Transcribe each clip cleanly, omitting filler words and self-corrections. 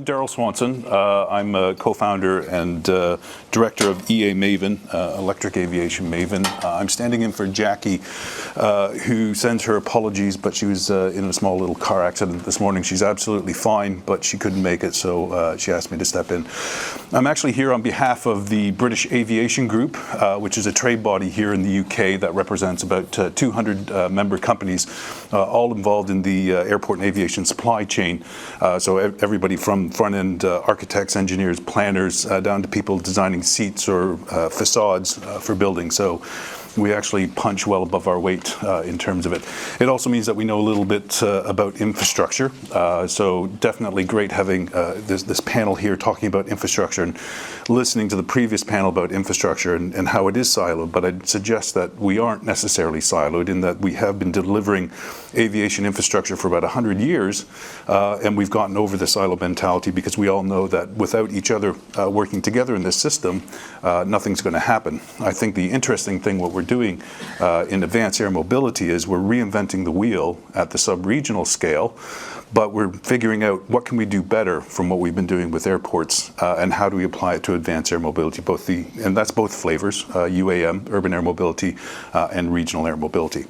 I'm Daryl Swanson. I'm a co-founder and director of EA Maven, Electric Aviation Maven. I'm standing in for Jacqui, who sends her apologies, but she was in a small little car accident this morning. She's absolutely fine, but she couldn't make it, so she asked me to step in. I'm actually here on behalf of the British Aviation Group, which is a trade body here in the UK that represents about 200 member companies, all involved in the airport and aviation supply chain. So everybody from front-end architects, engineers, planners, down to people designing seats or facades for buildings. So we actually punch well above our weight in terms of it. It also means that we know a little bit about infrastructure. So definitely great having this panel here talking about infrastructure and listening to the previous panel about infrastructure and how it is siloed. But I'd suggest that we aren't necessarily siloed in that we have been delivering aviation infrastructure for about 100 years, and we've gotten over the silo mentality because we all know that without each other working together in this system, nothing's going to happen. I think the interesting thing, what we're doing in advanced air mobility, is we're reinventing the wheel at the sub-regional scale, but we're figuring out what can we do better from what we've been doing with airports, and how do we apply it to advanced air mobility, and that's both flavors, UAM, urban air mobility, and regional air mobility.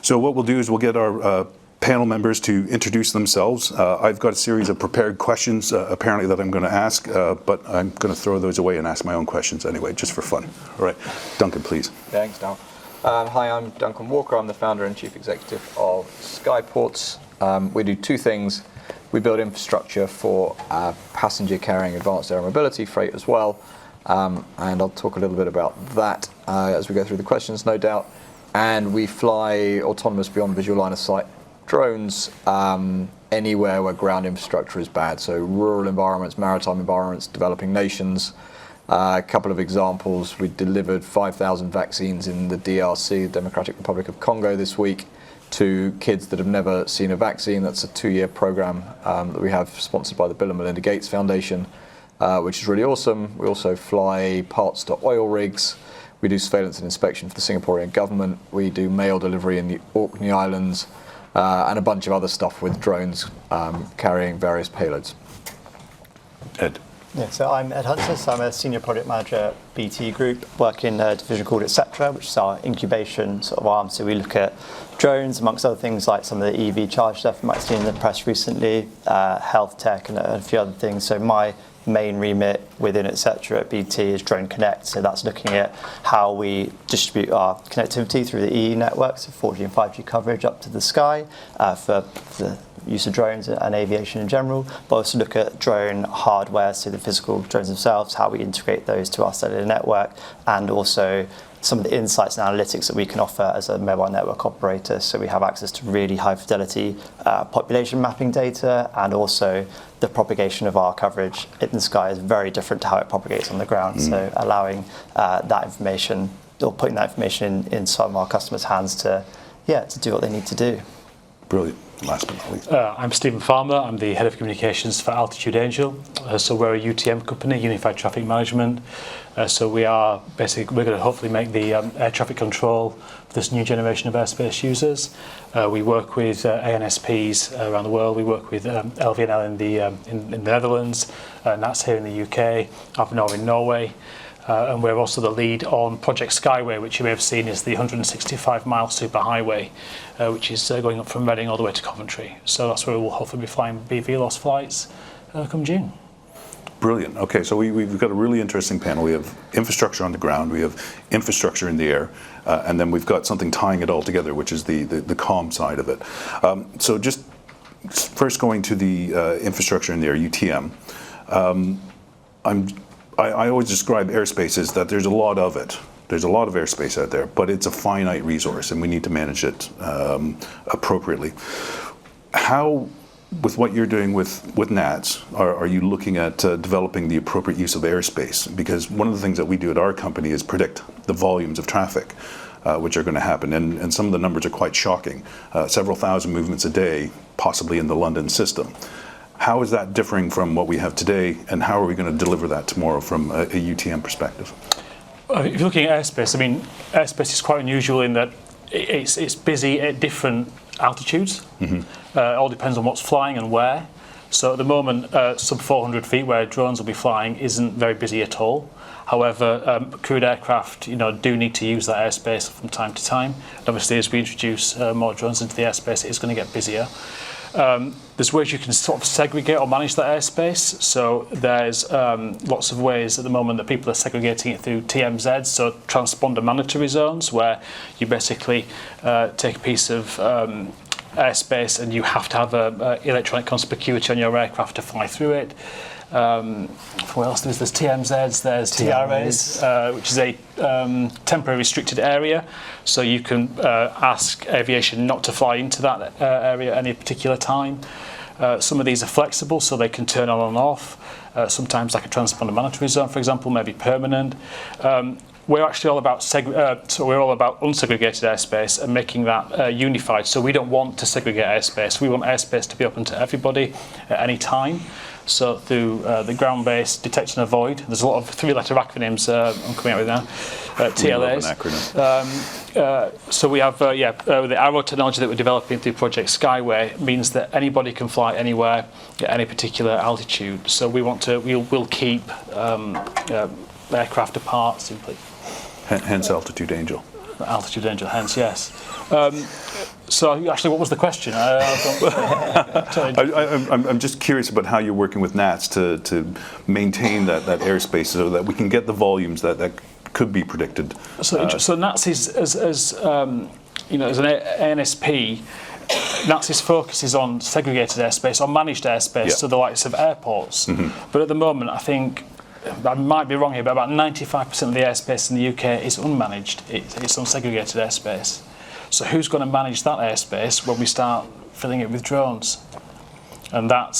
So what we'll do is we'll get our panel members to introduce themselves. I've got a series of prepared questions apparently that I'm going to ask, but I'm going to throw those away and ask my own questions anyway, just for fun. All right, Duncan, please. Thanks, Dal. Hi, I'm Duncan Walker. I'm the founder and chief executive of Skyports. We do two things. We build infrastructure for passenger carrying advanced air mobility, freight as well, and I'll talk a little bit about that as we go through the questions, no doubt. And we fly autonomous beyond visual line of sight drones anywhere where ground infrastructure is bad. So rural environments, maritime environments, developing nations. A couple of examples: we delivered 5,000 vaccines in the DRC, the Democratic Republic of Congo, this week to kids that have never seen a vaccine. That's a 2-year program that we have sponsored by the Bill and Melinda Gates Foundation, which is really awesome. We also fly parts to oil rigs. We do surveillance and inspection for the Singaporean government. We do mail delivery in the Orkney Islands, and a bunch of other stuff with drones carrying various payloads. Ed. Yeah, so I'm Ed Hunter, so I'm a senior project manager at BT Group, work in a division called Etc., which is our incubation sort of arm. So we look at drones, amongst other things like some of the EV charge stuff you might have seen in the press recently, health tech and a few other things. So my main remit within Etc. at BT is Drone Connect, so that's looking at how we distribute our connectivity through the EE network, so 4G and 5G coverage up to the sky for the use of drones and aviation in general, but also look at drone hardware, so the physical drones themselves, how we integrate those to our cellular network, and also some of the insights and analytics that we can offer as a mobile network operator. So we have access to really high fidelity population mapping data, and also the propagation of our coverage in the sky is very different to how it propagates on the ground. So allowing that information, or putting that information in some of our customers' hands to do what they need to do. Brilliant. Last but not least. I'm Stephen Farmer. I'm the head of communications for Altitude Angel. So we're a UTM company, Unified Traffic Management. So we're going to hopefully make the air traffic control for this new generation of airspace users. We work with ANSPs around the world. We work with LVNL in the Netherlands, NATS here in the UK, Aviation in Norway. And we're also the lead on Project Skyway, which you may have seen is the 165-mile superhighway, which is going up from Reading all the way to Coventry. So that's where we'll hopefully be flying BVLOS flights come June. Brilliant. Okay, so we've got a really interesting panel. We have infrastructure on the ground, we have infrastructure in the air, and then we've got something tying it all together, which is the comm side of it. So just first going to the infrastructure in the air, UTM. I always describe airspace as that there's a lot of it. There's a lot of airspace out there, but it's a finite resource, and we need to manage it appropriately. How, with what you're doing with NATS, are you looking at developing the appropriate use of airspace? Because one of the things that we do at our company is predict the volumes of traffic which are going to happen, and some of the numbers are quite shocking. Several thousand movements a day, possibly in the London system. How is that differing from what we have today, and how are we going to deliver that tomorrow from a UTM perspective? If you're looking at airspace, I mean, airspace is quite unusual in that it's busy at different altitudes. Mm-hmm. It all depends on what's flying and where. So at the moment, sub 400 feet where drones will be flying isn't very busy at all. However, crewed aircraft, do need to use that airspace from time to time. And obviously, as we introduce more drones into the airspace, it's going to get busier. There's ways you can sort of segregate or manage that airspace. So there's lots of ways at the moment that people are segregating it through TMZs, so transponder mandatory zones, where you basically take a piece of airspace and you have to have a electronic conspicuity on your aircraft to fly through it. What else? There's TMZs, there's TRAs, which is a temporary restricted area. So you can ask aviation not to fly into that area at any particular time. Some of these are flexible, so they can turn on and off. Sometimes, like a transponder mandatory zone, for example, may be permanent. We're actually all about unsegregated airspace and making that unified. So we don't want to segregate airspace. We want airspace to be open to everybody at any time. So through the ground-based detect and avoid, there's a lot of three-letter acronyms I'm coming out with now. TLAs. So we have the Arrow technology that we're developing through Project Skyway means that anybody can fly anywhere at any particular altitude. So we'll keep aircraft apart simply. Hence Altitude Angel. Altitude Angel, hence, yes. So actually, what was the question? I'm just curious about how you're working with NATS to maintain that airspace so that we can get the volumes that could be predicted. So NATS is, as an ANSP, NATS's focus is on segregated airspace or managed airspace, so the likes of airports. But at the moment, I think, I might be wrong here, but about 95% of the airspace in the UK is unmanaged. It's unsegregated airspace. So who's going to manage that airspace when we start filling it with drones? And I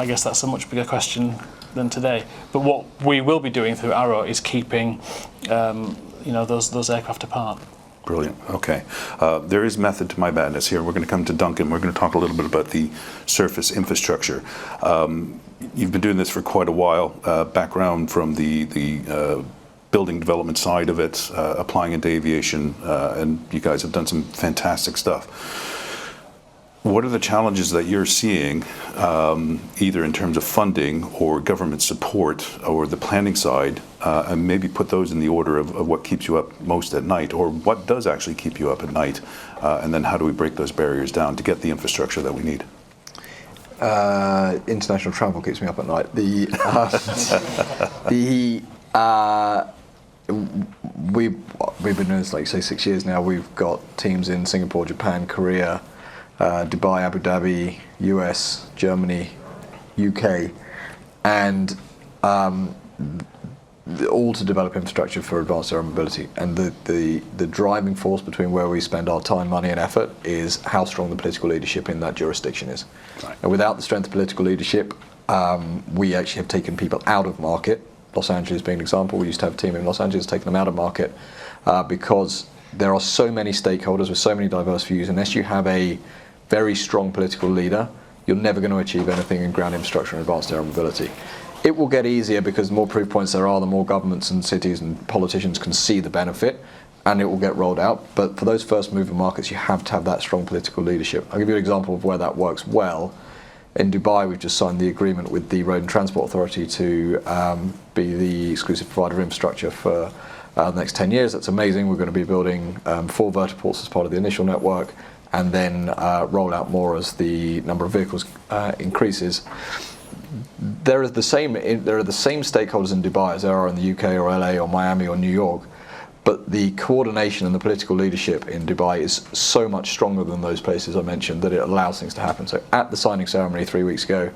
guess that's a much bigger question than today. But what we will be doing through Arrow is keeping, those aircraft apart. Brilliant. Okay. There is method to my madness here. We're going to come to Duncan. We're going to talk a little bit about the surface infrastructure. You've been doing this for quite a while. Background from the building development side of it, applying into aviation, and you guys have done some fantastic stuff. What are the challenges that you're seeing, either in terms of funding or government support or the planning side, and maybe put those in the order of what keeps you up most at night, or what does actually keep you up at night, and then how do we break those barriers down to get the infrastructure that we need? International travel keeps me up at night. We've been doing this, like you say, 6 years now. We've got teams in Singapore, Japan, Korea, Dubai, Abu Dhabi, US, Germany, UK, and all to develop infrastructure for advanced air mobility. And the driving force between where we spend our time, money and effort is how strong the political leadership in that jurisdiction is. Right. And without the strength of political leadership, we actually have taken people out of market. Los Angeles being an example, we used to have a team in Los Angeles taking them out of market because there are so many stakeholders with so many diverse views. Unless you have a very strong political leader, you're never going to achieve anything in ground infrastructure and advanced air mobility. It will get easier because the more proof points there are, the more governments and cities and politicians can see the benefit, and it will get rolled out. But for those first mover markets, you have to have that strong political leadership. I'll give you an example of where that works well. In Dubai, we've just signed the agreement with the Road and Transport Authority to be the exclusive provider of infrastructure for the next 10 years. That's amazing. We're going to be building 4 vertiports as part of the initial network, and then roll out more as the number of vehicles increases. There are the same stakeholders in Dubai as there are in the UK or LA or Miami or New York, but the coordination and the political leadership in Dubai is so much stronger than those places I mentioned that it allows things to happen. So at the signing ceremony 3 weeks ago,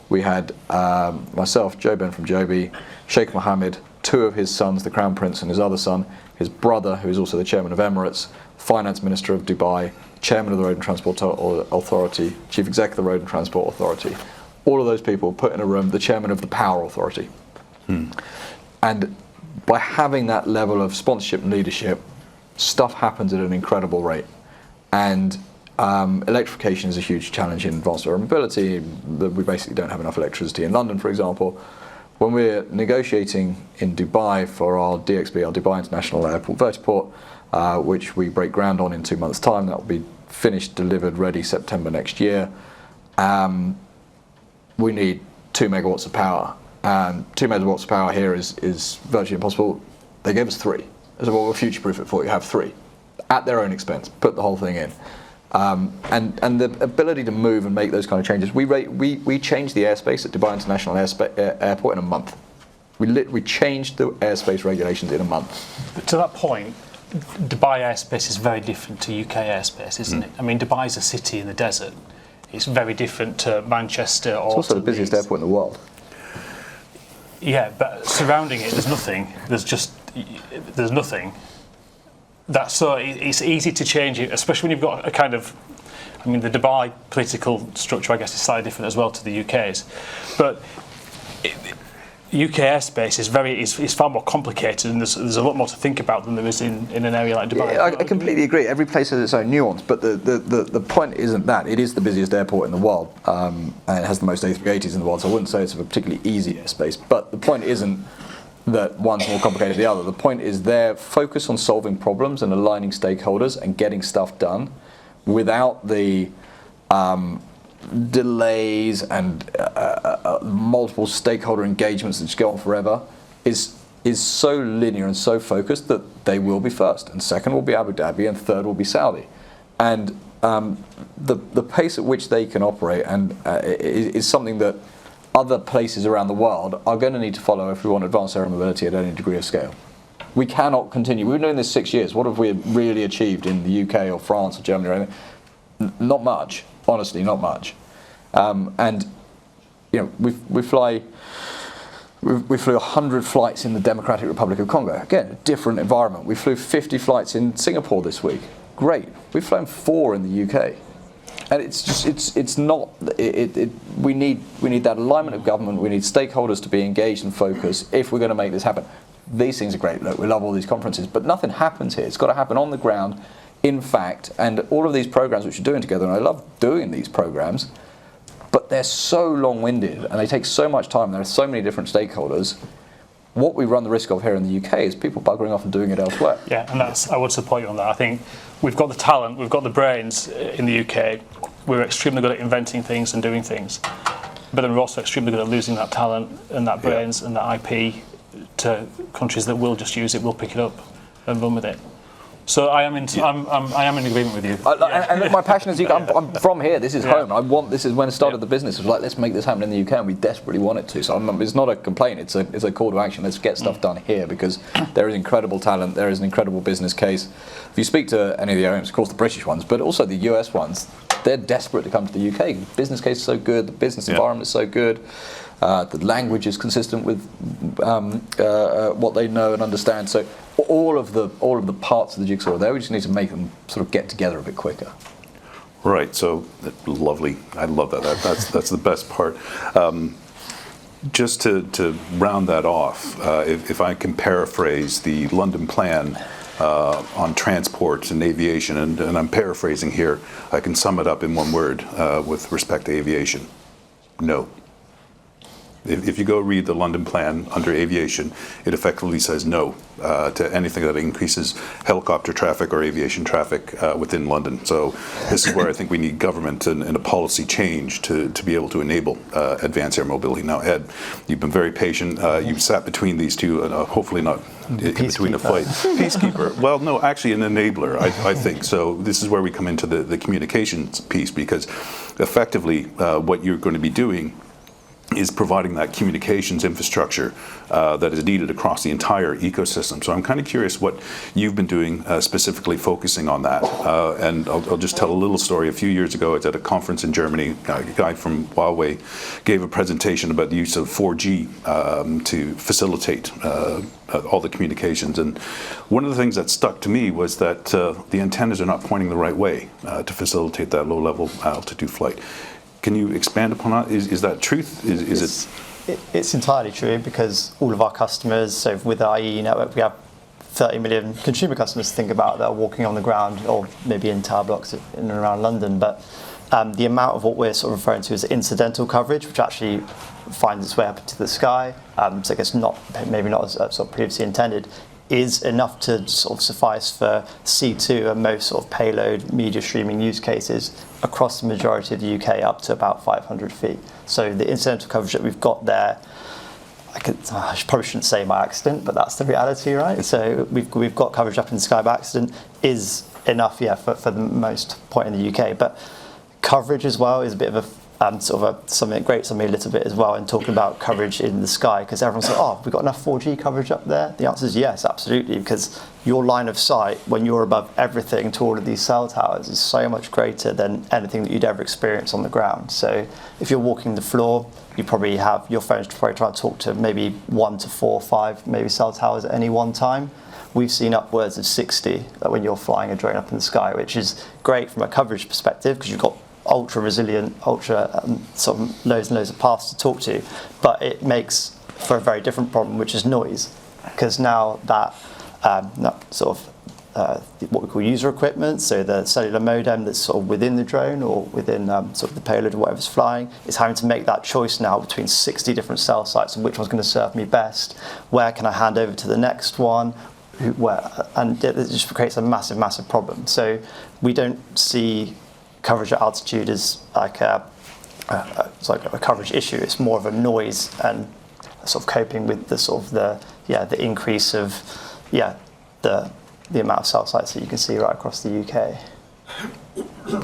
we had myself, Joe Ben from Joby, Sheikh Mohammed, 2 of his sons, the Crown Prince and his other son, his brother, who is also the chairman of Emirates, Finance Minister of Dubai, chairman of the Road and Transport Authority, chief executive of the Road and Transport Authority. All of those people put in a room the chairman of the Power Authority. And by having that level of sponsorship and leadership, stuff happens at an incredible rate. And electrification is a huge challenge in advanced air mobility. We basically don't have enough electricity in London, for example. When we're negotiating in Dubai for our DXB, our Dubai International Airport vertiport, which we break ground on in 2 months' time, that will be finished, delivered, ready September next year. we need 2 megawatts of power, and 2 megawatts of power here is virtually impossible. They gave us 3. I said, well, we'll future-proof it for you. Have 3 at their own expense. Put the whole thing in, and the ability to move and make those kind of changes. We changed the airspace at Dubai International Airport in a month. We changed the airspace regulations in a month. But to that point, Dubai airspace is very different to UK airspace, isn't it? I mean, Dubai is a city in the desert. It's very different to Manchester or. It's also to the busiest Leeds. airport in the world. Yeah, but surrounding it, there's nothing. There's nothing. It's easy to change it, especially when you've got a kind of. I mean, the Dubai political structure, I guess, is slightly different as well to the UK's, but. UK airspace is far more complicated, and there's a lot more to think about than there is in an area like Dubai. Yeah, I completely agree. Every place has its own nuance, but the point isn't that. It is the busiest airport in the world, and it has the most A380s in the world, so I wouldn't say it's a particularly easy airspace. But the point isn't that one's more complicated than the other. The point is their focus on solving problems and aligning stakeholders and getting stuff done without the delays and multiple stakeholder engagements that just go on forever is so linear and so focused that they will be first, and second will be Abu Dhabi, and third will be Saudi. And the pace at which they can operate and is something that other places around the world are going to need to follow if we want advanced air mobility at any degree of scale. We cannot continue. We've been doing this 6 years. What have we really achieved in the UK or France or Germany or anything? Not much. Honestly, not much. And you know, we flew 100 flights in the Democratic Republic of Congo. Again, a different environment. We flew 50 flights in Singapore this week. Great. We've flown 4 in the UK. And it's just it's not. We need that alignment of government. We need stakeholders to be engaged and focused if we're going to make this happen. These things are great. Look, we love all these conferences, but nothing happens here. It's got to happen on the ground. In fact, and all of these programs which we're doing together, and I love doing these programs, but they're so long-winded and they take so much time. There are so many different stakeholders. What we run the risk of here in the UK is people buggering off and doing it elsewhere. Yeah, and I would support you on that. I think we've got the talent, we've got the brains in the UK. We're extremely good at inventing things and doing things, but then we're also extremely good at losing that talent and that brains and that IP to countries that will just use it, will pick it up and run with it. So I am in agreement with you. And my passion is, I'm from here. This is home. This is when I started the business. It was like, let's make this happen in the UK, and we desperately want it to. So it's not a complaint. It's a call to action. Let's get stuff done here because there is incredible talent. There is an incredible business case. If you speak to any of the OEMs, of course the British ones, but also the US ones, they're desperate to come to the UK. The business case is so good. The business environment is so good. The language is consistent with what they know and understand. So all of the parts of the jigsaw are there. We just need to make them sort of get together a bit quicker. Right. So lovely. I love that. That's the best part. Just to round that off, if I can paraphrase the London plan on transport and aviation, and I'm paraphrasing here, I can sum it up in one word with respect to aviation: no. If you go read the London plan under aviation, it effectively says no to anything that increases helicopter traffic or aviation traffic within London. So this is where I think we need government and a policy change to be able to enable advanced air mobility. Now, Ed, you've been very patient. You've sat between these two, and hopefully not in between a fight. Peacekeeper. Well, no, actually an enabler, I think. So this is where we come into the communications piece, because effectively what you're going to be doing is providing that communications infrastructure that is needed across the entire ecosystem. So I'm kind of curious what you've been doing specifically focusing on that. And I'll just tell a little story. A few years ago, I was at a conference in Germany. A guy from Huawei gave a presentation about the use of 4G to facilitate all the communications. And one of the things that stuck to me was that the antennas are not pointing the right way to facilitate that low-level altitude flight. Can you expand upon that? Is that truth? It's entirely true, because all of our customers, so with the IE network, we have 30 million consumer customers to think about that are walking on the ground or maybe in tower blocks in and around London. But the amount of what we're sort of referring to as incidental coverage, which actually finds its way up into the sky, so I guess maybe not as sort of previously intended, is enough to sort of suffice for C2 and most sort of payload media streaming use cases across the majority of the UK up to about 500 feet. So the incidental coverage that we've got there, I probably shouldn't say by accident, but that's the reality, right? So we've got coverage up in the sky by accident is enough, yeah, for the most point in the UK. But coverage as well is a bit of a something great, something a little bit as well in talking about coverage in the sky, because everyone's like, oh, we've got enough 4G coverage up there. The answer is yes, absolutely, because your line of sight when you're above everything to all of these cell towers is so much greater than anything that you'd ever experience on the ground. So if you're walking the floor, you probably have your phone's probably trying to talk to maybe 1 to 4 or 5 maybe cell towers at any one time. We've seen upwards of 60 when you're flying a drone up in the sky, which is great from a coverage perspective because you've got ultra resilient, sort of loads and loads of paths to talk to, but it makes for a very different problem, which is noise, because now that sort of what we call user equipment, so the cellular modem that's sort of within the drone or within sort of the payload or whatever's flying, is having to make that choice now between 60 different cell sites and which one's going to serve me best, where can I hand over to the next one, and it just creates a massive problem. So we don't see coverage at altitude is like it's like a coverage issue. It's more of a noise and sort of coping with the sort of the increase of the amount of cell sites that you can see right across the UK.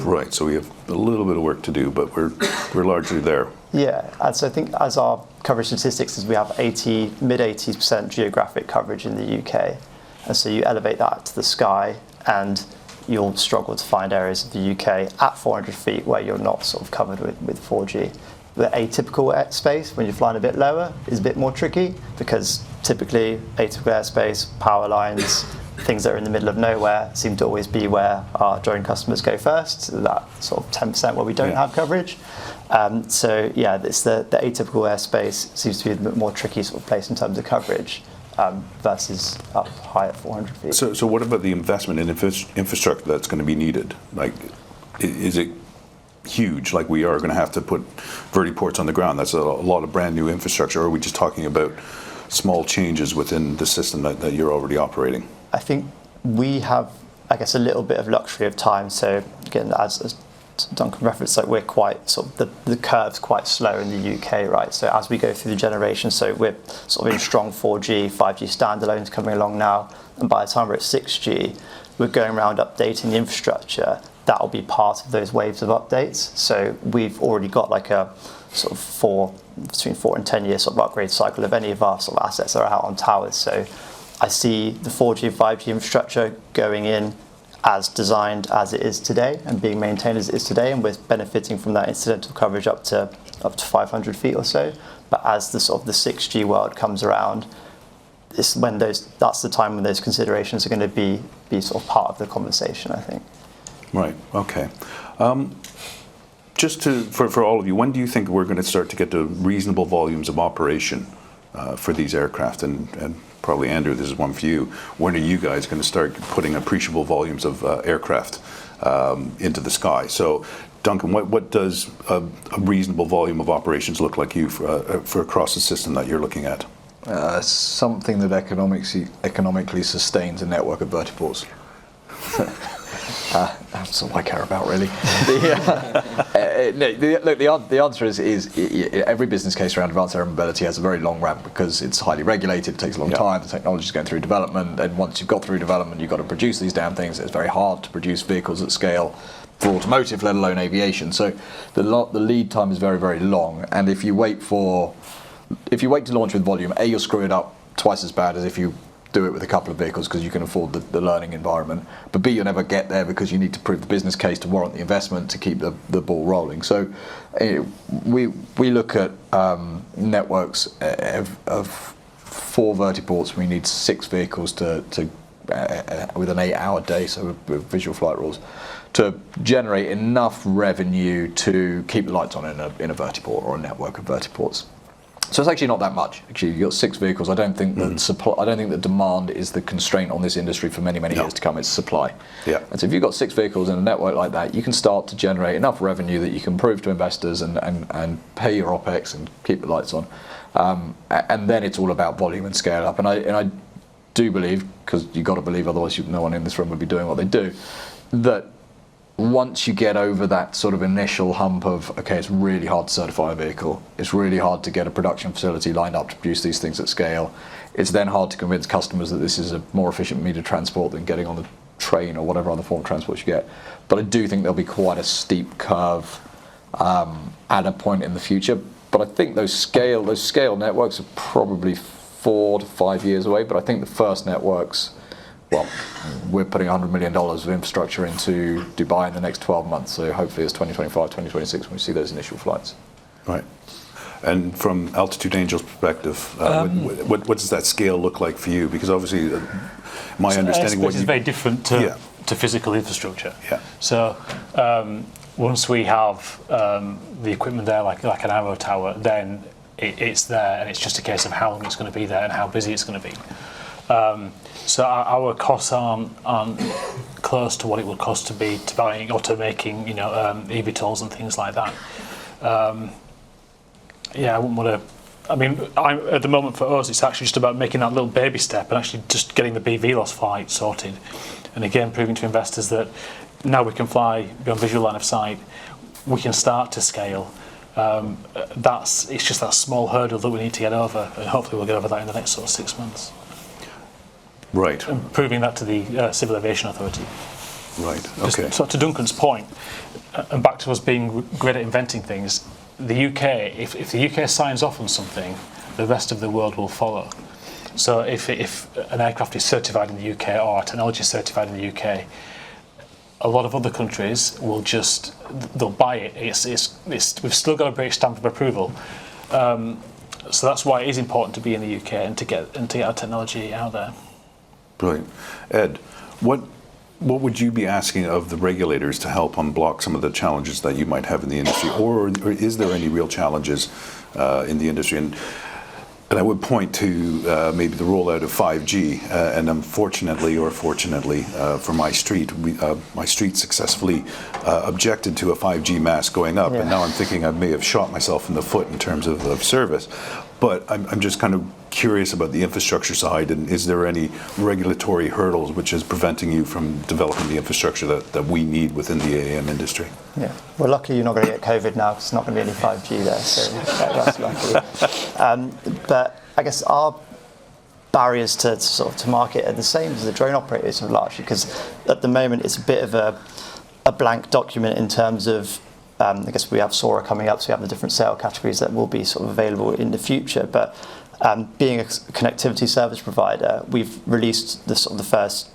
Right. So we have a little bit of work to do, but we're largely there. Yeah, and so I think as our coverage statistics is we have mid-80% geographic coverage in the UK, and so you elevate that to the sky and you'll struggle to find areas of the UK at 400 feet where you're not sort of covered with 4G. The atypical airspace, when you're flying a bit lower, is a bit more tricky because typically atypical airspace, power lines, things that are in the middle of nowhere seem to always be where our drone customers go first, that sort of 10% where we don't have coverage. So yeah, it's the atypical airspace seems to be a bit more tricky sort of place in terms of coverage. Versus up high at 400 feet. So what about the investment in infrastructure that's going to be needed? Like, is it huge? Like we are going to have to put vertiports on the ground. That's a lot of brand new infrastructure. Or are we just talking about small changes within the system that you're already operating? I think we have, I guess, a little bit of luxury of time. So again, as Duncan referenced, like we're quite sort of the curve's quite slow in the UK, right? So as we go through the generation, so we're sort of in strong 4G, 5G standalones coming along now, and by the time we're at 6G, we're going around updating the infrastructure. That'll be part of those waves of updates. So we've already got like a sort of between 4 and 10 year sort of upgrade cycle of any of our sort of assets that are out on towers. So I see the 4G, 5G infrastructure going in as designed as it is today and being maintained as it is today, and we're benefiting from that incidental coverage up to 500 feet or so. But as the sort of the 6G world comes around, that's the time when those considerations are going to be sort of part of the conversation, I think. Right. Okay. Just for all of you, when do you think we're going to start to get to reasonable volumes of operation for these aircraft? And probably Andrew, this is one for you. When are you guys going to start putting appreciable volumes of aircraft into the sky? So, Duncan, what does a reasonable volume of operations look like you for across the system that you're looking at? Something that economically sustains a network of vertiports. That's all I care about, really. The answer is every business case around advanced air mobility has a very long ramp because it's highly regulated, it takes a long time, the technology is going through development, and once you've got through development, you've got to produce these damn things. It's very hard to produce vehicles at scale for automotive, let alone aviation. So the lead time is very, very long, and if you wait to launch with volume, A, you'll screw it up twice as bad as if you do it with a couple of vehicles because you can afford the learning environment, but B, you'll never get there because you need to prove the business case to warrant the investment to keep the ball rolling. So we look at networks of 4 vertiports. We need 6 vehicles to with an 8-hour day, so with visual flight rules, to generate enough revenue to keep the lights on in a vertiport or a network of vertiports. So it's actually not that much. Actually, you've got 6 vehicles. I don't think that demand is the constraint on this industry for many years to come. It's supply. Yeah. And so if you've got 6 vehicles in a network like that, you can start to generate enough revenue that you can prove to investors and pay your OPEX and keep the lights on. And then it's all about volume and scale up. And I do believe, because you've got to believe, otherwise no one in this room would be doing what they do, that once you get over that sort of initial hump of, okay, it's really hard to certify a vehicle, it's really hard to get a production facility lined up to produce these things at scale, it's then hard to convince customers that this is a more efficient means of transport than getting on the train or whatever other form of transport you get. But I do think there'll be quite a steep curve at a point in the future. But I think those scale networks are probably 4 to 5 years away. But I think the first networks, well, we're putting $100 million of infrastructure into Dubai in the next 12 months. So hopefully it's 2025, 2026 when we see those initial flights. Right. And from Altitude Angel's perspective, what does that scale look like for you? Because obviously, my understanding airspace is very different to physical infrastructure. Yeah. So once we have the equipment there, like an arrow tower, then it's there, and it's just a case of how long it's going to be there and how busy it's going to be. So our costs aren't close to what it would cost to be to buying or to making eVTOLs and things like that. I wouldn't want to. I mean, at the moment for us, it's actually just about making that little baby step and actually just getting the BV loss flight sorted, and again proving to investors that now we can fly beyond visual line of sight, we can start to scale. It's just that small hurdle that we need to get over, and hopefully we'll get over that in the next sort of 6 months. Right. And proving that to the Civil Aviation Authority. Right. Okay. So to Duncan's point, and back to us being great at inventing things, the UK, if the UK signs off on something, the rest of the world will follow. So if an aircraft is certified in the UK or technology is certified in the UK, a lot of other countries will they'll buy it. We've still got a British stamp of approval. So that's why it is important to be in the UK and to get our technology out there. Brilliant. Ed, what would you be asking of the regulators to help unblock some of the challenges that you might have in the industry, or is there any real challenges in the industry? And I would point to maybe the rollout of 5G, and unfortunately or fortunately for my street successfully objected to a 5G mast going up, and now I'm thinking I may have shot myself in the foot in terms of service. But I'm just kind of curious about the infrastructure side, and is there any regulatory hurdles which is preventing you from developing the infrastructure that we need within the AAM industry? Yeah, well, luckily you're not going to get COVID now because it's not going to be any 5G there, so that's lucky. But I guess our barriers to market are the same as the drone operators have largely, because at the moment it's a bit of a blank document in terms of I guess we have SORA coming up, so we have the different sale categories that will be sort of available in the future. But being a connectivity service provider, we've released the first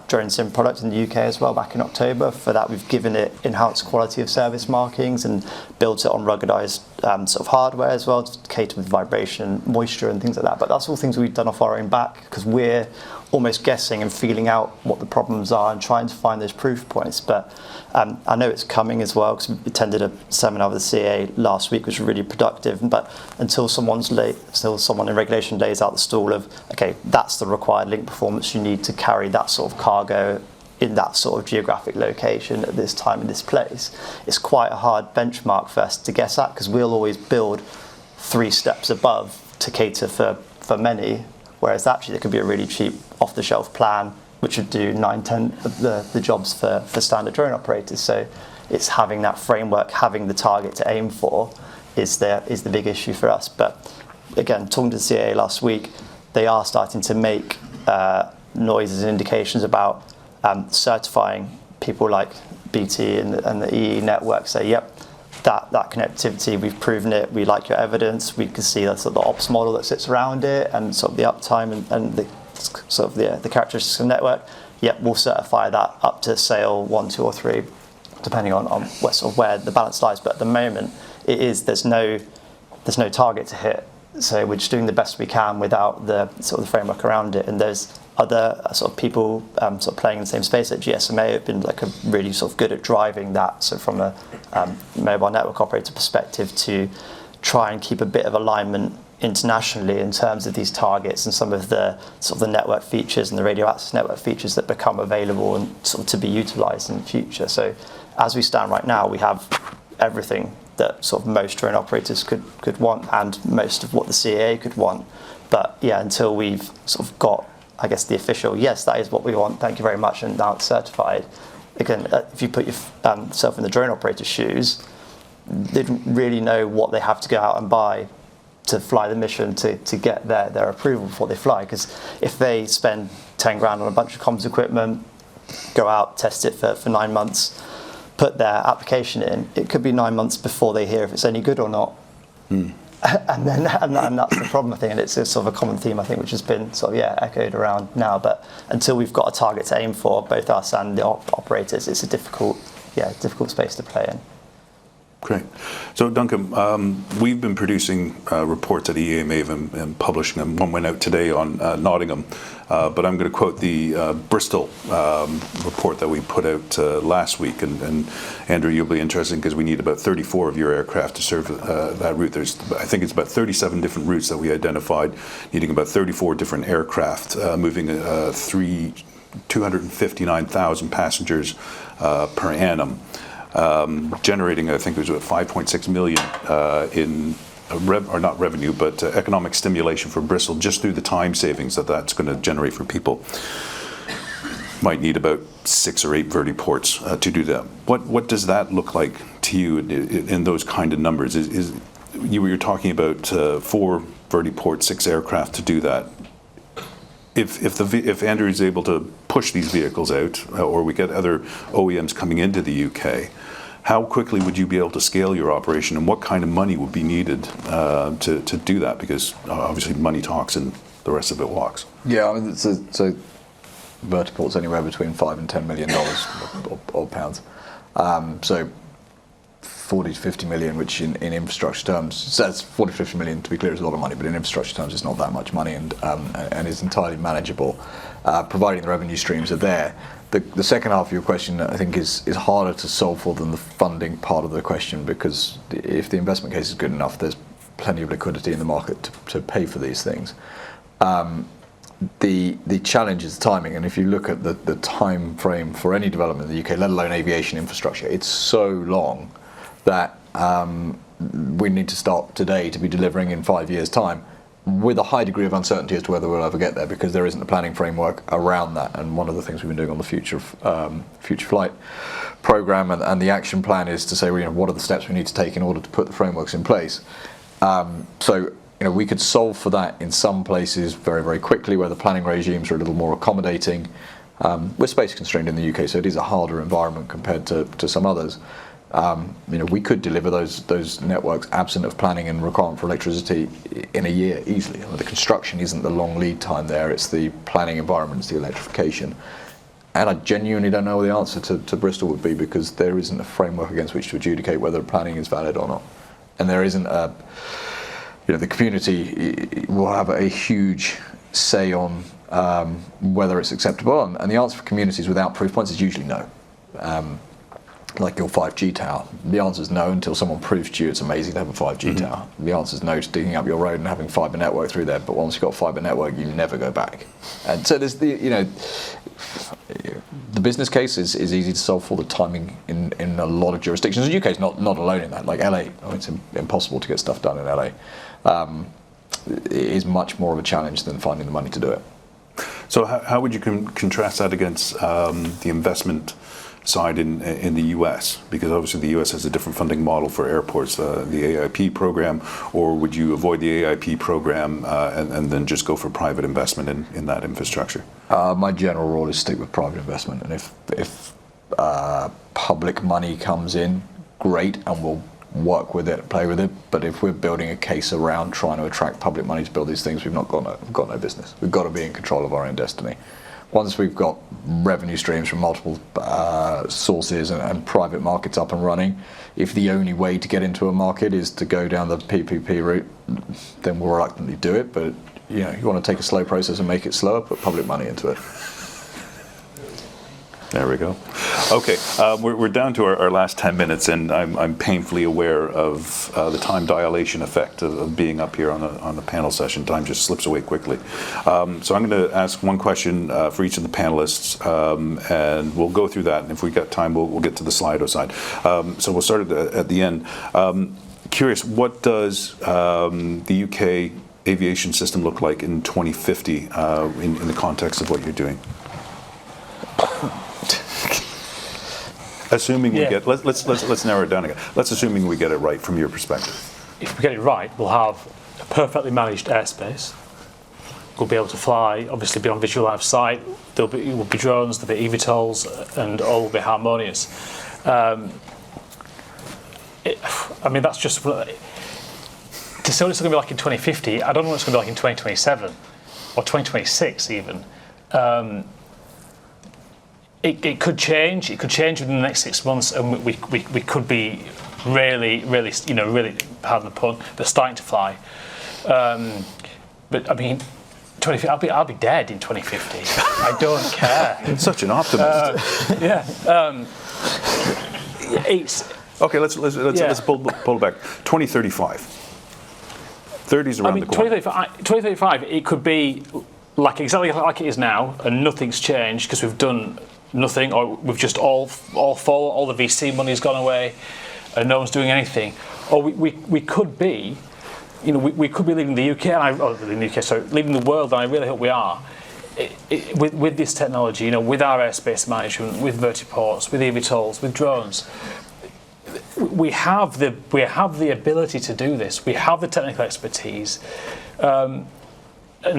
drone sim product in the UK as well back in October. For that, we've given it enhanced quality of service markings and built it on ruggedized sort of hardware as well to cater with vibration, moisture, and things like that. But that's all things we've done off our own back because we're almost guessing and feeling out what the problems are and trying to find those proof points. But I know it's coming as well because we attended a seminar with the CA last week, which was really productive. But until someone in regulation lays out the stall of, okay, that's the required link performance you need to carry that sort of cargo in that sort of geographic location at this time in this place, it's quite a hard benchmark for us to guess at because we'll always build 3 steps above to cater for many, whereas actually there could be a really cheap off-the-shelf plan which would do 9-10 of the jobs for standard drone operators. So it's having that framework, having the target to aim for is the big issue for us. But again, talking to the CAA last week, they are starting to make noises and indications about certifying people like BT and the EE network. Say, yep, that connectivity, we've proven it, we like your evidence, we can see the ops model that sits around it and sort of the uptime and the sort of the characteristics of the network. Yep, we'll certify that up to sale 1, 2 or 3, depending on where the balance lies. But at the moment there's no target to hit, so we're just doing the best we can without the sort of the framework around it. And there's other sort of people sort of playing in the same space. At GSMA have been like a really sort of good at driving that. So from a mobile network operator perspective, to try and keep a bit of alignment internationally in terms of these targets and some of the sort of the network features and the radio access network features that become available and sort of to be utilised in the future. So as we stand right now, we have everything that sort of most drone operators could want and most of what the CAA could want. But yeah, until we've sort of got I guess, the official, yes, that is what we want, thank you very much, and now it's certified. Again, if you put yourself in the drone operator's shoes, they don't really know what they have to go out and buy to fly the mission to get their approval before they fly. Because if they spend 10 grand on a bunch of comms equipment, go out, test it for 9 months, put their application in, it could be 9 months before they hear if it's any good or not. And that's the problem, I think, and it's sort of a common theme, I think, which has been sort of echoed around now. But until we've got a target to aim for, both us and the operators, it's a difficult space to play in. Great. So, Duncan, we've been producing reports at EA Maven and publishing them. One went out today on Nottingham, but I'm going to quote the Bristol report that we put out last week. And Andrew, you'll be interested because we need about 34 of your aircraft to serve that route. I think it's about 37 different routes that we identified, needing about 34 different aircraft, moving 259,000 passengers per annum. Generating, I think it was about 5.6 million in not revenue, but economic stimulation for Bristol just through the time savings that's going to generate for people. Might need about 6 or 8 vertiports to do that. What does that look like to you in those kind of numbers? You were talking about 4 vertiports, 6 aircraft to do that. If Andrew is able to push these vehicles out, or we get other OEMs coming into the UK, how quickly would you be able to scale your operation, and what kind of money would be needed to do that? Because obviously money talks and the rest of it walks. Yeah, I mean, so vertiport's anywhere between $5 and $10 million or pounds. So 40 to 50 million, which in infrastructure terms, so that's 40 to 50 million, to be clear, is a lot of money, but in infrastructure terms it's not that much money, and is entirely manageable, providing the revenue streams are there. The second half of your question, I think, is harder to solve for than the funding part of the question, because if the investment case is good enough, there's plenty of liquidity in the market to pay for these things. The challenge is timing, and if you look at the time frame for any development in the UK, let alone aviation infrastructure, it's so long that we need to start today to be delivering in 5 years' time, with a high degree of uncertainty as to whether we'll ever get there, because there isn't a planning framework around that. And one of the things we've been doing on the future flight program and the action plan is to say, what are the steps we need to take in order to put the frameworks in place. So we could solve for that in some places very, very quickly, where the planning regimes are a little more accommodating. We're space constrained in the UK, so it is a harder environment compared to some others. We could deliver those networks absent of planning and requirement for electricity in a year easily. The construction isn't the long lead time there, it's the planning environment, it's the electrification. And I genuinely don't know what the answer to Bristol would be, because there isn't a framework against which to adjudicate whether planning is valid or not. And there isn't the community will have a huge say on whether it's acceptable. And the answer for communities without proof points is usually no. Like your 5G tower. The answer is no until someone proves to you it's amazing to have a 5G tower. The answer is no to digging up your road and having fibre network through there, but once you've got fibre network, you never go back. And so there's the business case is easy to solve for. The timing in a lot of jurisdictions. The UK is not alone in that. Like LA, it's impossible to get stuff done in LA. It is much more of a challenge than finding the money to do it. So how would you contrast that against the investment side in the US? Because obviously the US has a different funding model for airports, the AIP program, or would you avoid the AIP program and then just go for private investment in that infrastructure? My general rule is stick with private investment, and if public money comes in, great, and we'll work with it, play with it. But if we're building a case around trying to attract public money to build these things, we've got no business. We've got to be in control of our own destiny. Once we've got revenue streams from multiple sources and private markets up and running, if the only way to get into a market is to go down the PPP route, then we'll reluctantly do it. But you want to take a slow process and make it slower, put public money into it. There we go. Okay, we're down to our last 10 minutes, and I'm painfully aware of the time dilation effect of being up here on the panel session. Time just slips away quickly. So I'm going to ask one question for each of the panelists, and we'll go through that. And if we got time, we'll get to the Slido side. So we'll start at the end. Curious, what does the UK aviation system look like in 2050 in the context of what you're doing? Assuming we get, let's narrow it down again. Let's assuming we get it right from your perspective. If we get it right, we'll have a perfectly managed airspace. We'll be able to fly, obviously be on visual line of sight. Will be drones, there'll be eVTOLs, and all will be harmonious. That's just to say what it's going to be like in 2050. I don't know what it's going to be like in 2027 or 2026 even. It could change. It could change within the next 6 months, and we could be really, pardon the pun, but starting to fly. But I mean, 2050, I'll be dead in 2050. I don't care. Such an optimist. It's Okay, let's pull back. 2035. 30's around the corner. 2035, it could be exactly like it is now, and nothing's changed because we've done nothing, or we've just all fallen, all the VC money's gone away, and no one's doing anything. Or we could be, we could be leaving the UK, leaving the world, and I really hope we are. With this technology, with our airspace management, with vertiports, with eVTOLs, with drones, we have the ability to do this. We have the technical expertise. And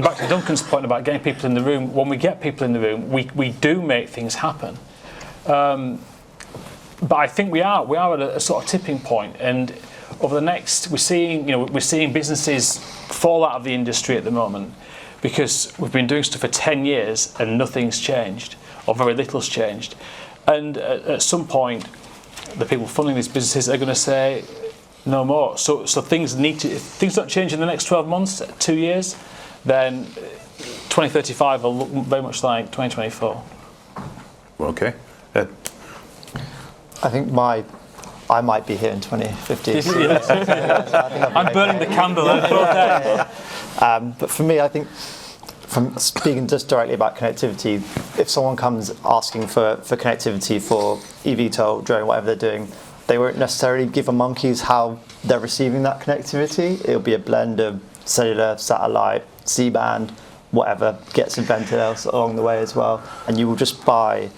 back to Duncan's point about getting people in the room, when we get people in the room, we do make things happen. But I think we are at a sort of tipping point, and over the next, we're seeing businesses fall out of the industry at the moment because we've been doing stuff for 10 years and nothing's changed, or very little's changed. And at some point, the people funding these businesses are going to say no more. So things if things don't change in the next 12 months, 2 years, then 2035 will look very much like 2024. Okay. Ed? I think I might be here in 2050. I'm burning the candle. But for me, I think, from speaking just directly about connectivity, if someone comes asking for connectivity for eVTOL, drone, whatever they're doing, they won't necessarily give a monkeys how they're receiving that connectivity. It'll be a blend of cellular, satellite, C-band, whatever gets invented else along the way as well. And you will just buy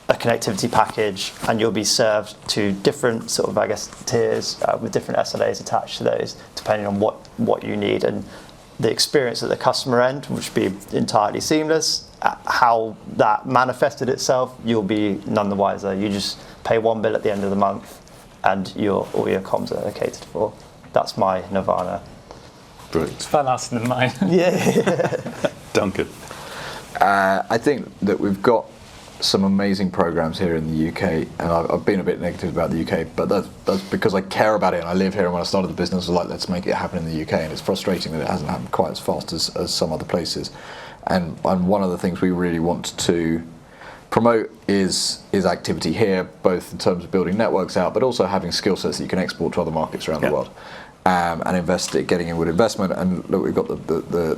a connectivity package, and you'll be served to different sort of, tiers with different SLAs attached to those, depending on what you need. And the experience at the customer end, which will be entirely seamless. How that manifested itself, you'll be none the wiser. You just pay one bill at the end of the month, and all your comms are catered for. That's my nirvana. Brilliant. It's far nicer than mine. Yeah. Duncan? I think that we've got some amazing programs here in the UK, and I've been a bit negative about the UK, but that's because I care about it and I live here, and when I started the business I was like, let's make it happen in the UK, and it's frustrating that it hasn't happened quite as fast as some other places. And one of the things we really want to promote is activity here, both in terms of building networks out, but also having skill sets that you can export to other markets around the world. And getting in with investment. And look, we've got the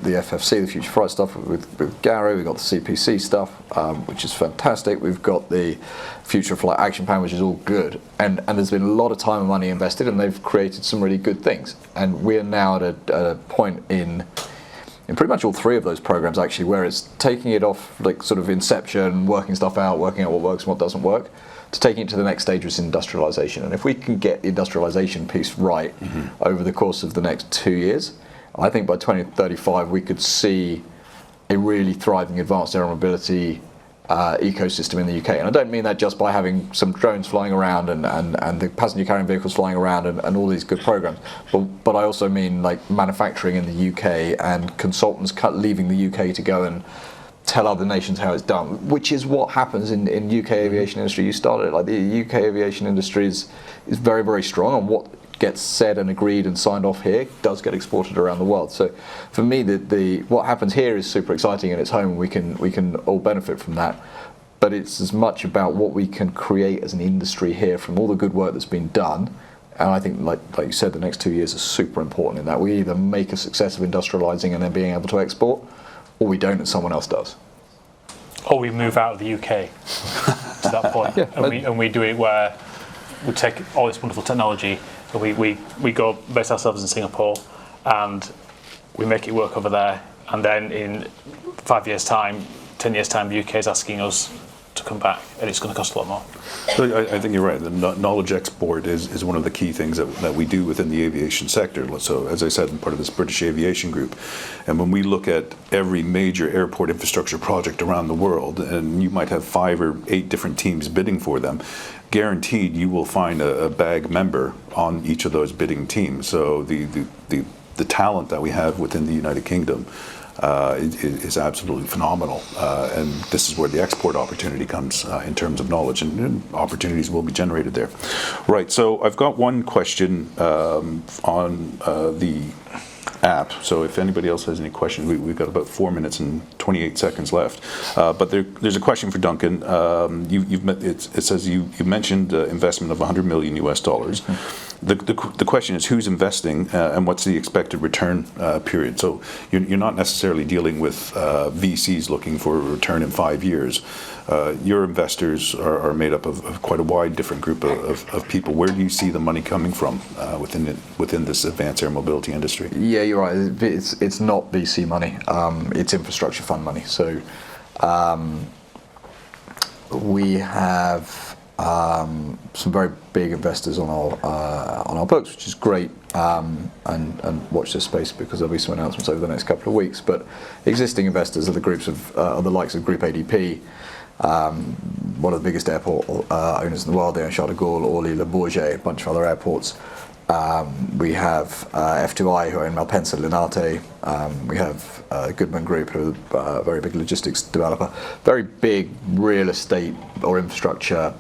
FFC, the Future Flight stuff with Gary. We've got the CPC stuff, which is fantastic. We've got the Future Flight Action Plan, which is all good. And there's been a lot of time and money invested, and they've created some really good things. And we're now at a point in pretty much all three of those programs, actually, where it's taking it off, like sort of inception, working stuff out, working out what works and what doesn't work, to taking it to the next stage, which is industrialization. And if we can get the industrialization piece right over the course of the next 2 years, I think by 2035 we could see a really thriving advanced air mobility ecosystem in the UK. And I don't mean that just by having some drones flying around and the passenger carrying vehicles flying around and all these good programs, but I also mean like manufacturing in the UK and consultants leaving the UK to go and tell other nations how it's done, which is what happens in UK aviation industry. You started it, like the UK aviation industry is very, very strong, and what gets said and agreed and signed off here does get exported around the world. So for me, what happens here is super exciting, and it's home. We can all benefit from that. But it's as much about what we can create as an industry here from all the good work that's been done. And I think, like you said, the next 2 years are super important in that. We either make a success of industrializing and then being able to export, or we don't and someone else does. Or we move out of the UK to that point. And we do it where we take all this wonderful technology and we go base ourselves in Singapore, and we make it work over there, and then in 5 years' time, 10 years' time, the UK is asking us to come back, and it's going to cost a lot more. So I think you're right. The knowledge export is one of the key things that we do within the aviation sector. So as I said, I'm part of this British Aviation group, and when we look at every major airport infrastructure project around the world, and you might have 5 or 8 different teams bidding for them, guaranteed you will find a BAG member on each of those bidding teams. So the talent that we have within the United Kingdom is absolutely phenomenal, and this is where the export opportunity comes in terms of knowledge, and opportunities will be generated there. Right, so I've got one question on the app, so if anybody else has any questions, we've got about 4 minutes and 28 seconds left, but there's a question for Duncan. It says you mentioned investment of $100 million US dollars. The question is who's investing and what's the expected return period. So you're not necessarily dealing with VCs looking for a return in 5 years. Your investors are made up of quite a wide different group of people. Where do you see the money coming from within this advanced air mobility industry? Yeah, you're right. It's not VC money. It's infrastructure fund money. So we have some very big investors on our books, which is great, and watch this space because there'll be some announcements over the next couple of weeks. But existing investors are the groups of the likes of Group ADP, one of the biggest airport owners in the world, there, Charles de Gaulle, Orly, Le Bourget, a bunch of other airports. We have F2I, who own Malpensa, Linate. We have Goodman Group, who are a very big logistics developer. Very big real estate or infrastructure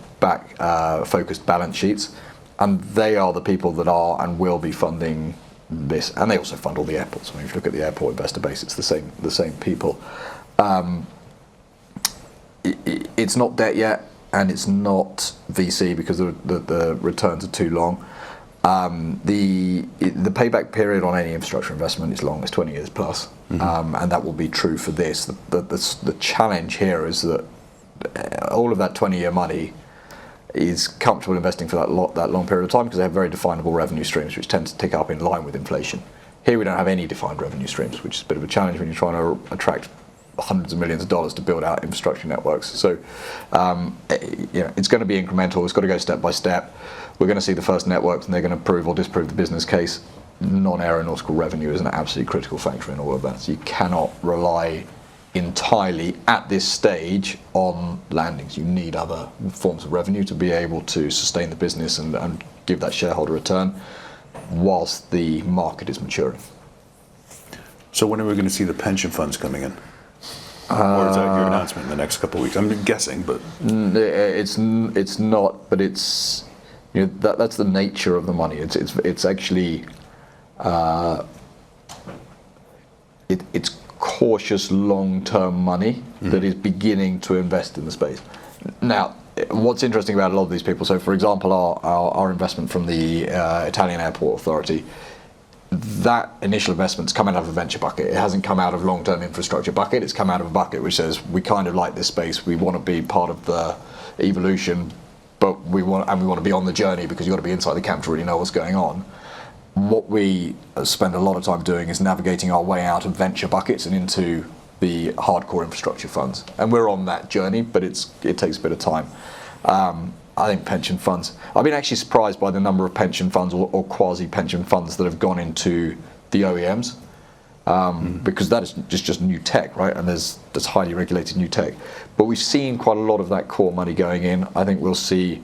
focused balance sheets, and they are the people that are and will be funding this, and they also fund all the airports. I mean, if you look at the airport investor base, it's the same people. It's not debt yet, and it's not VC because the returns are too long. The payback period on any infrastructure investment is long, it's 20 years plus, and that will be true for this. The challenge here is that all of that 20-year money is comfortable investing for that long period of time because they have very definable revenue streams which tend to tick up in line with inflation. Here we don't have any defined revenue streams, which is a bit of a challenge when you're trying to attract hundreds of millions of dollars to build out infrastructure networks. So it's going to be incremental, it's got to go step by step. We're going to see the first networks and they're going to prove or disprove the business case. Non-aeronautical revenue is an absolutely critical factor in all of that. So you cannot rely entirely at this stage on landings. You need other forms of revenue to be able to sustain the business and give that shareholder return whilst the market is maturing. So when are we going to see the pension funds coming in? Or is that your announcement in the next couple of weeks? I'm guessing, but it's not. But it's that's the nature of the money. It's actually it's cautious long-term money that is beginning to invest in the space. Now, what's interesting about a lot of these people, so for example, our investment from the Italian Airport Authority, that initial investment's come out of a venture bucket. It hasn't come out of long-term infrastructure bucket. It's come out of a bucket which says we kind of like this space. We want to be part of the evolution, but we want to be on the journey because you've got to be inside the camp to really know what's going on. What we spend a lot of time doing is navigating our way out of venture buckets and into the hardcore infrastructure funds, and we're on that journey, but it takes a bit of time. I think pension funds, I've been actually surprised by the number of pension funds or quasi-pension funds that have gone into the OEMs, because that is just new tech, right? And there's highly regulated new tech. But we've seen quite a lot of that core money going in. I think we'll see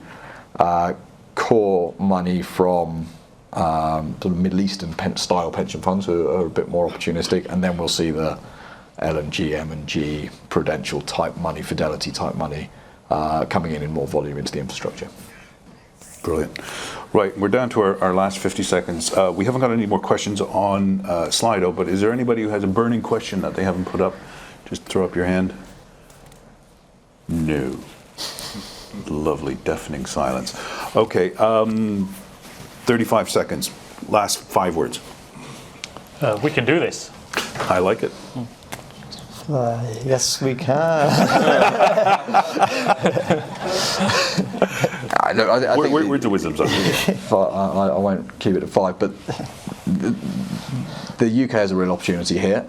core money from sort of Middle Eastern style pension funds who are a bit more opportunistic, and then we'll see the L&G, M&G, Prudential type money, Fidelity type money coming in more volume into the infrastructure. Brilliant. Right, we're down to our last 50 seconds. We haven't got any more questions on Slido, but is there anybody who has a burning question that they haven't put up? Just throw up your hand. No. Lovely, deafening silence. Okay, 35 seconds. Last 5 words. We can do this. I like it. Yes, we can. I think words of wisdom. I won't keep it at 5, but the UK has a real opportunity here.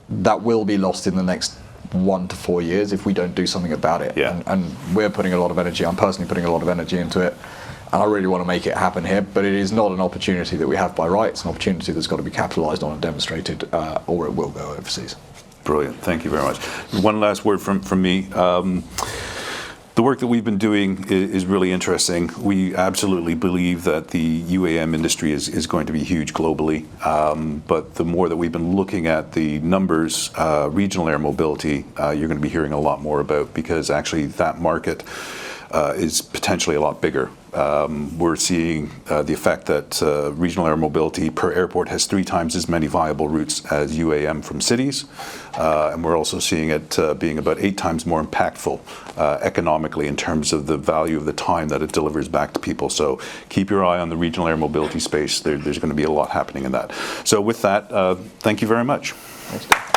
That will be lost in the next 1 to 4 years if we don't do something about it. Yeah. And we're putting a lot of energy, I'm personally putting a lot of energy into it, and I really want to make it happen here, but it is not an opportunity that we have by right. It's an opportunity that's got to be capitalised on and demonstrated, or it will go overseas. Brilliant. Thank you very much. One last word from me. The work that we've been doing is really interesting. We absolutely believe that the UAM industry is going to be huge globally, but the more that we've been looking at the numbers, regional air mobility, you're going to be hearing a lot more about, because actually that market is potentially a lot bigger. We're seeing the effect that regional air mobility per airport has 3 times as many viable routes as UAM from cities, and we're also seeing it being about 8 times more impactful economically in terms of the value of the time that it delivers back to people. So keep your eye on the regional air mobility space. There's going to be a lot happening in that. So with that, thank you very much. Thanks, Dave.